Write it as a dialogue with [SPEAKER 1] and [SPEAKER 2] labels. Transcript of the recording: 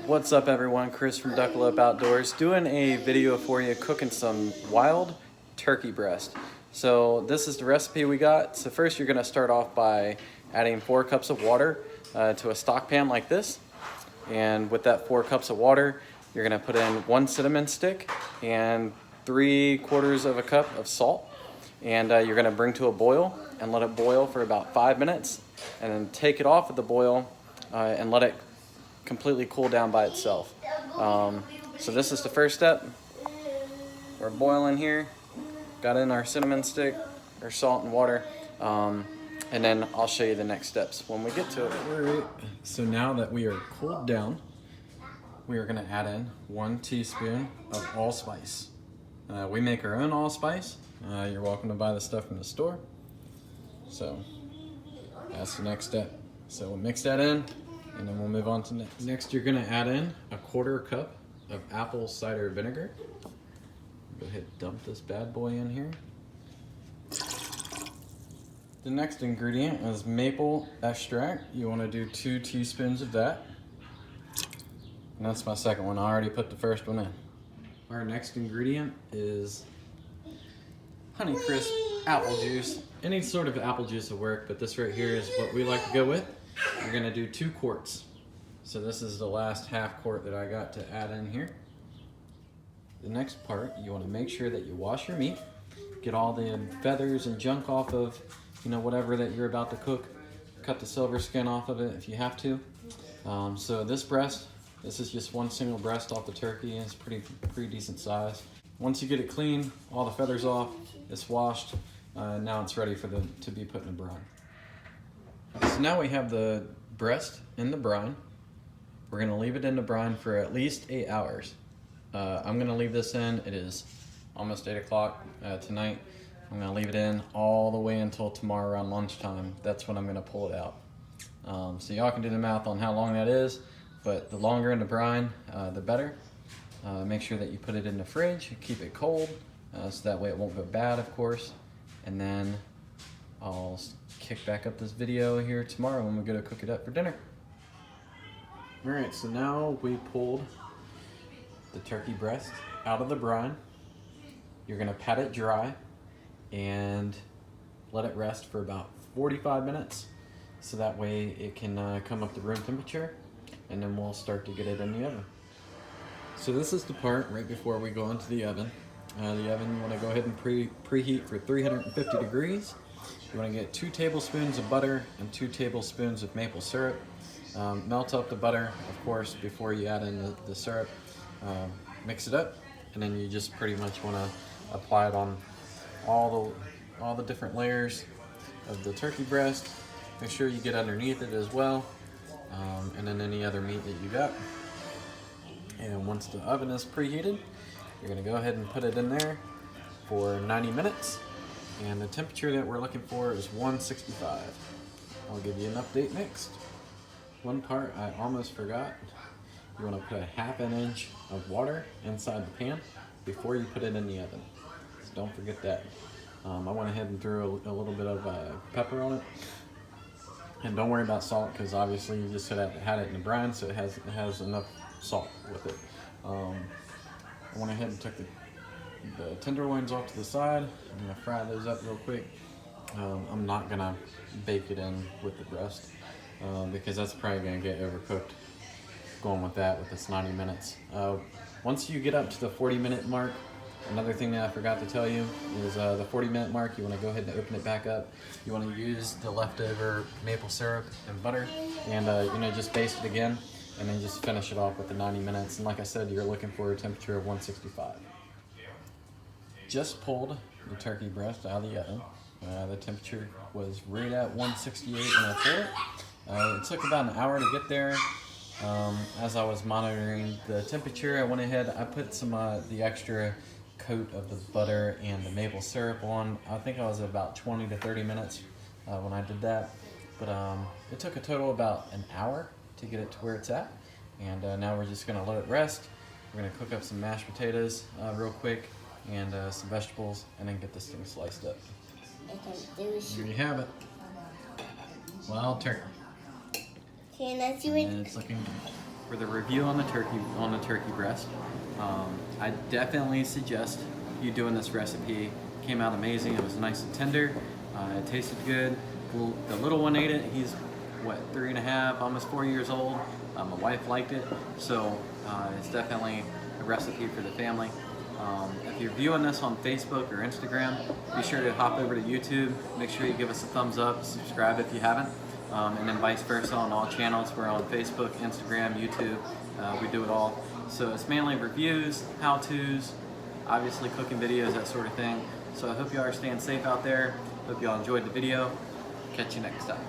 [SPEAKER 1] What's up everyone, Chris from Duckle Outdoors doing a video for you cooking some wild turkey breast. So this is the recipe we got. So first you're going to start off by adding 4 cups of water to a stock pan like this. And with that 4 cups of water, you're going to put in 1 cinnamon stick and 3/4 of a cup of salt. And you're going to bring to a boil and let it boil for about 5 minutes. And then take it off of the boil and let it completely cool down by itself. So this is the first step. We're boiling here. Got in our cinnamon stick, our salt and water. And then I'll show you the next steps when we get to it. Alright, so now that we are cooled down, we are going to add in 1 teaspoon of allspice. We make our own allspice. You're welcome to buy the stuff from the store. So that's the next step. So we'll mix that in and then we'll move on to next. Next you're going to add in 1/4 cup of apple cider vinegar. Go ahead and dump this bad boy in here. The next ingredient is maple extract. You want to do 2 teaspoons of that. And that's my second one. I already put the first one in. Our next ingredient is Honeycrisp apple juice. Any sort of apple juice will work, but this right here is what we like to go with. You're gonna do 2 quarts. So this is the last 1/2 quart that I got to add in here. The next part, you wanna make sure that you wash your meat, get all the feathers and junk off of, whatever that you're about to cook. Cut the silver skin off of it if you have to. So this breast, this is just 1 single breast off the turkey, and it's pretty decent size. Once you get it clean, all the feathers off, it's washed, now it's ready to be put in a brine. So now we have the breast in the brine. We're gonna leave it in the brine for at least 8 hours. I'm gonna leave this in, it is almost 8 o'clock tonight. I'm gonna leave it in all the way until tomorrow around lunchtime. That's when I'm gonna pull it out. So y'all can do the math on how long that is, but the longer in the brine, the better. Make sure that you put it in the fridge, keep it cold, so that way it won't go bad, of course. And then I'll kick back up this video here tomorrow when we go to cook it up for dinner. All right, so now we pulled the turkey breast out of the brine. You're gonna pat it dry and let it rest for about 45 minutes. So that way it can come up to room temperature, and then we'll start to get it in the oven. So this is the part right before we go into the oven. The oven, you want to go ahead and preheat for 350 degrees. You want to get 2 tablespoons of butter and 2 tablespoons of maple syrup. Melt up the butter, of course, before you add in the syrup. Mix it up, and then you just pretty much want to apply it on all the different layers of the turkey breast. Make sure you get underneath it as well, and then any other meat that you got. And once the oven is preheated, you're gonna go ahead and put it in there for 90 minutes. And the temperature that we're looking for is 165. I'll give you an update next. One part I almost forgot. You wanna put a 1/2 inch of water inside the pan before you put it in the oven. So don't forget that. I went ahead and threw a little bit of pepper on it. And don't worry about salt, because obviously you just had it in the brine, so it has enough salt with it. I went ahead and took the tenderloins off to the side. I'm gonna fry those up real quick. I'm not gonna bake it in with the breast because that's probably gonna get overcooked going with this 90 minutes. Once you get up to the 40-minute mark, another thing that I forgot to tell you is the 40-minute mark, you want to go ahead and open it back up. You want to use the leftover maple syrup and butter and just baste it again, and then just finish it off with the 90 minutes. And like I said, you're looking for a temperature of 165. Just pulled the turkey breast out of the oven. The temperature was right at 168 when I pulled it. It took about an hour to get there. As I was monitoring the temperature, I went ahead, I put some the extra coat of the butter and the maple syrup on. I think I was about 20 to 30 minutes when I did that. But it took a total about an hour to get it to where it's at. And now we're just gonna let it rest. We're gonna cook up some mashed potatoes real quick and some vegetables, and then get this thing sliced up. Here you have it. Wild turkey.
[SPEAKER 2] Can I see it?
[SPEAKER 1] And it's looking for the review on the turkey breast. I definitely suggest you doing this recipe. It came out amazing. It was nice and tender. It tasted good. The little one ate it. He's what, 3.5, almost 4 years old. My wife liked it, so it's definitely a recipe for the family. If you're viewing this on Facebook or Instagram, be sure to hop over to YouTube. Make sure you give us a thumbs up, subscribe if you haven't, and then vice versa on all channels. We're on Facebook, Instagram, YouTube. We do it all. So it's mainly reviews, how-tos, obviously cooking videos, that sort of thing. So I hope y'all are staying safe out there. Hope y'all enjoyed the video. Catch you next time.